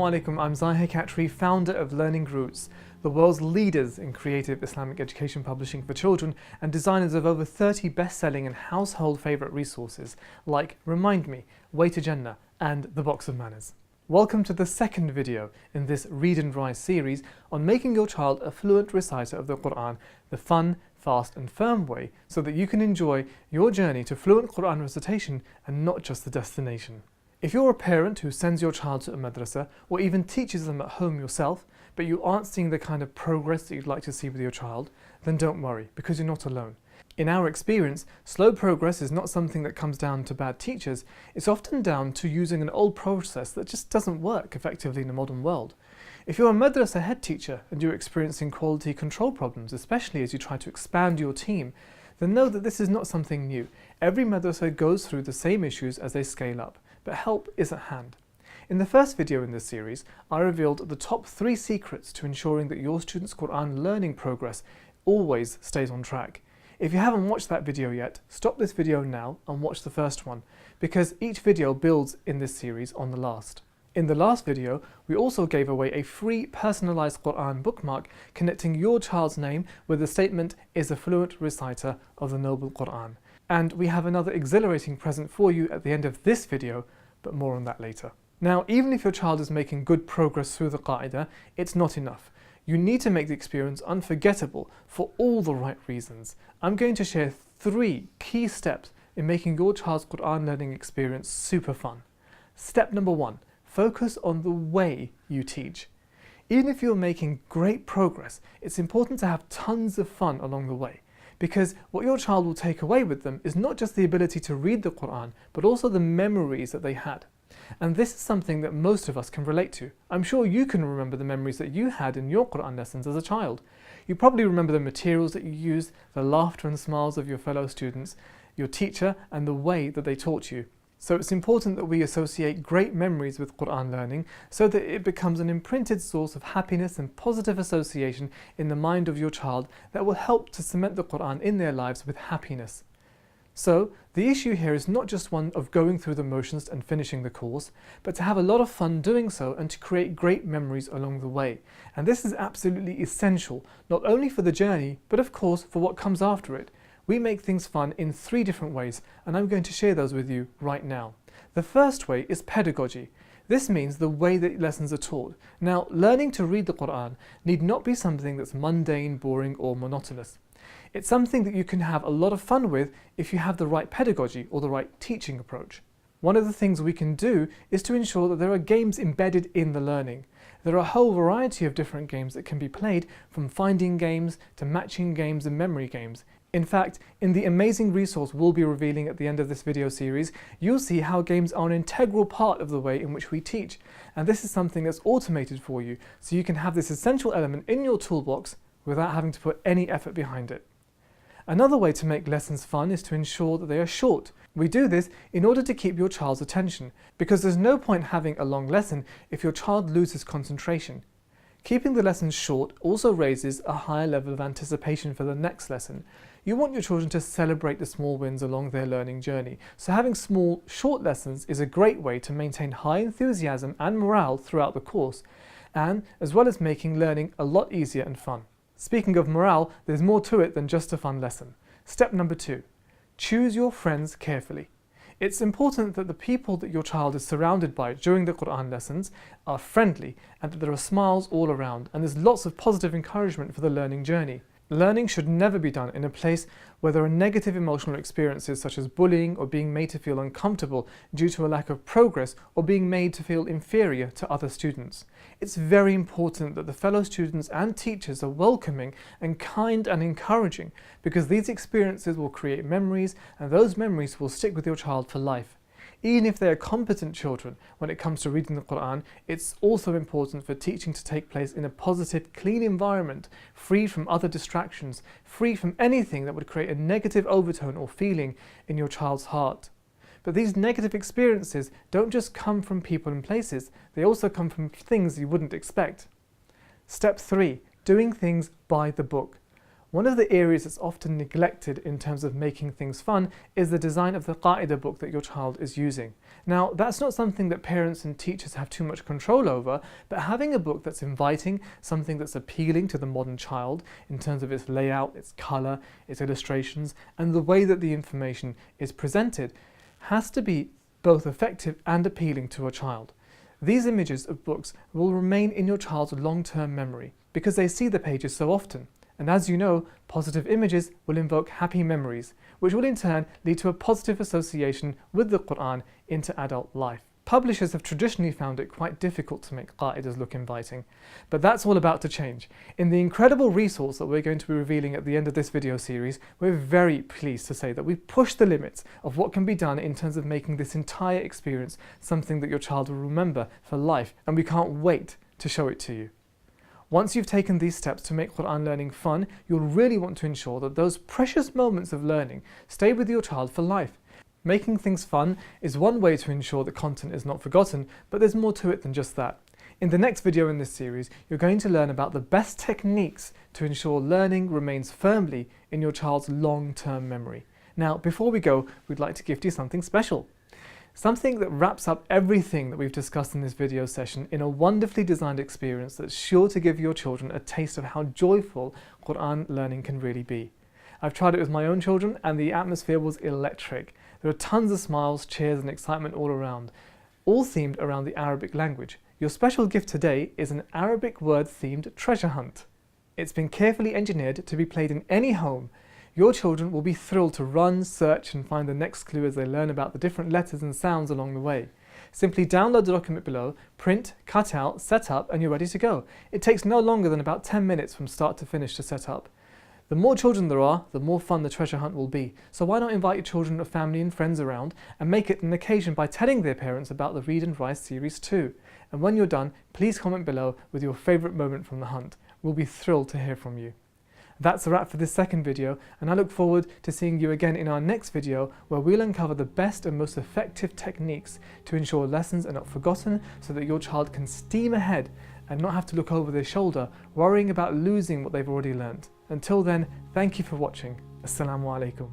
Assalamu alaikum, I'm Zahir Khatri, founder of Learning Roots, the world's leaders in creative Islamic education publishing for children and designers of over 30 best-selling and household favourite resources like Remind Me, Way to Jannah and The Box of Manners. Welcome to the second video in this Read and Rise series on making your child a fluent reciter of the Quran the fun, fast and firm way so that you can enjoy your journey to fluent Quran recitation and not just the destination. If you're a parent who sends your child to a madrasa or even teaches them at home yourself, but you aren't seeing the kind of progress that you'd like to see with your child, then don't worry, because you're not alone. In our experience, slow progress is not something that comes down to bad teachers. It's often down to using an old process that just doesn't work effectively in the modern world. If you're a madrasa head teacher and you're experiencing quality control problems, especially as you try to expand your team, then know that this is not something new. Every madrasa goes through the same issues as they scale up, but help is at hand. In the first video in this series, I revealed the top 3 secrets to ensuring that your students' Quran learning progress always stays on track. If you haven't watched that video yet, stop this video now and watch the first one, because each video builds in this series on the last. In the last video, we also gave away a free personalized Quran bookmark connecting your child's name with the statement is a fluent reciter of the Noble Quran. And we have another exhilarating present for you at the end of this video, but more on that later. Now, even if your child is making good progress through the Qa'idah, it's not enough. You need to make the experience unforgettable for all the right reasons. I'm going to share 3 key steps in making your child's Quran learning experience super fun. Step number 1, focus on the way you teach. Even if you're making great progress, it's important to have tons of fun along the way. Because what your child will take away with them is not just the ability to read the Quran, but also the memories that they had. And this is something that most of us can relate to. I'm sure you can remember the memories that you had in your Quran lessons as a child. You probably remember the materials that you used, the laughter and smiles of your fellow students, your teacher, and the way that they taught you. So it's important that we associate great memories with Quran learning so that it becomes an imprinted source of happiness and positive association in the mind of your child that will help to cement the Quran in their lives with happiness. So the issue here is not just one of going through the motions and finishing the course, but to have a lot of fun doing so and to create great memories along the way. And this is absolutely essential, not only for the journey, but of course for what comes after it. We make things fun in 3 different ways, and I'm going to share those with you right now. The first way is pedagogy. This means the way that lessons are taught. Now, learning to read the Quran need not be something that's mundane, boring, or monotonous. It's something that you can have a lot of fun with if you have the right pedagogy or the right teaching approach. One of the things we can do is to ensure that there are games embedded in the learning. There are a whole variety of different games that can be played, from finding games to matching games and memory games. In fact, in the amazing resource we'll be revealing at the end of this video series, you'll see how games are an integral part of the way in which we teach. And this is something that's automated for you, so you can have this essential element in your toolbox without having to put any effort behind it. Another way to make lessons fun is to ensure that they are short. We do this in order to keep your child's attention, because there's no point having a long lesson if your child loses concentration. Keeping the lessons short also raises a higher level of anticipation for the next lesson. You want your children to celebrate the small wins along their learning journey, so having small, short lessons is a great way to maintain high enthusiasm and morale throughout the course, and as well as making learning a lot easier and fun. Speaking of morale, there's more to it than just a fun lesson. Step number 2, choose your friends carefully. It's important that the people that your child is surrounded by during the Quran lessons are friendly and that there are smiles all around and there's lots of positive encouragement for the learning journey. Learning should never be done in a place where there are negative emotional experiences such as bullying or being made to feel uncomfortable due to a lack of progress or being made to feel inferior to other students. It's very important that the fellow students and teachers are welcoming and kind and encouraging, because these experiences will create memories and those memories will stick with your child for life. Even if they are competent children when it comes to reading the Quran, it's also important for teaching to take place in a positive, clean environment, free from other distractions, free from anything that would create a negative overtone or feeling in your child's heart. But these negative experiences don't just come from people and places, they also come from things you wouldn't expect. Step 3, doing things by the book. One of the areas that's often neglected in terms of making things fun is the design of the Qaida book that your child is using. Now, that's not something that parents and teachers have too much control over, but having a book that's inviting, something that's appealing to the modern child in terms of its layout, its colour, its illustrations, and the way that the information is presented has to be both effective and appealing to a child. These images of books will remain in your child's long-term memory because they see the pages so often. And as you know, positive images will invoke happy memories, which will in turn lead to a positive association with the Quran into adult life. Publishers have traditionally found it quite difficult to make qa'idas look inviting, but that's all about to change. In the incredible resource that we're going to be revealing at the end of this video series, we're very pleased to say that we've pushed the limits of what can be done in terms of making this entire experience something that your child will remember for life, and we can't wait to show it to you. Once you've taken these steps to make Quran learning fun, you'll really want to ensure that those precious moments of learning stay with your child for life. Making things fun is one way to ensure that content is not forgotten, but there's more to it than just that. In the next video in this series, you're going to learn about the best techniques to ensure learning remains firmly in your child's long-term memory. Now, before we go, we'd like to gift you something special. Something that wraps up everything that we've discussed in this video session in a wonderfully designed experience that's sure to give your children a taste of how joyful Quran learning can really be. I've tried it with my own children and the atmosphere was electric. There are tons of smiles, cheers and excitement all around, all themed around the Arabic language. Your special gift today is an Arabic word-themed treasure hunt. It's been carefully engineered to be played in any home. Your children will be thrilled to run, search and find the next clue as they learn about the different letters and sounds along the way. Simply download the document below, print, cut out, set up and you're ready to go. It takes no longer than about 10 minutes from start to finish to set up. The more children there are, the more fun the treasure hunt will be. So why not invite your children, family and friends around and make it an occasion by telling their parents about the Read and Rise series too. And when you're done, please comment below with your favourite moment from the hunt. We'll be thrilled to hear from you. That's a wrap for this second video, and I look forward to seeing you again in our next video where we'll uncover the best and most effective techniques to ensure lessons are not forgotten so that your child can steam ahead and not have to look over their shoulder worrying about losing what they've already learnt. Until then, thank you for watching. Assalamu alaikum.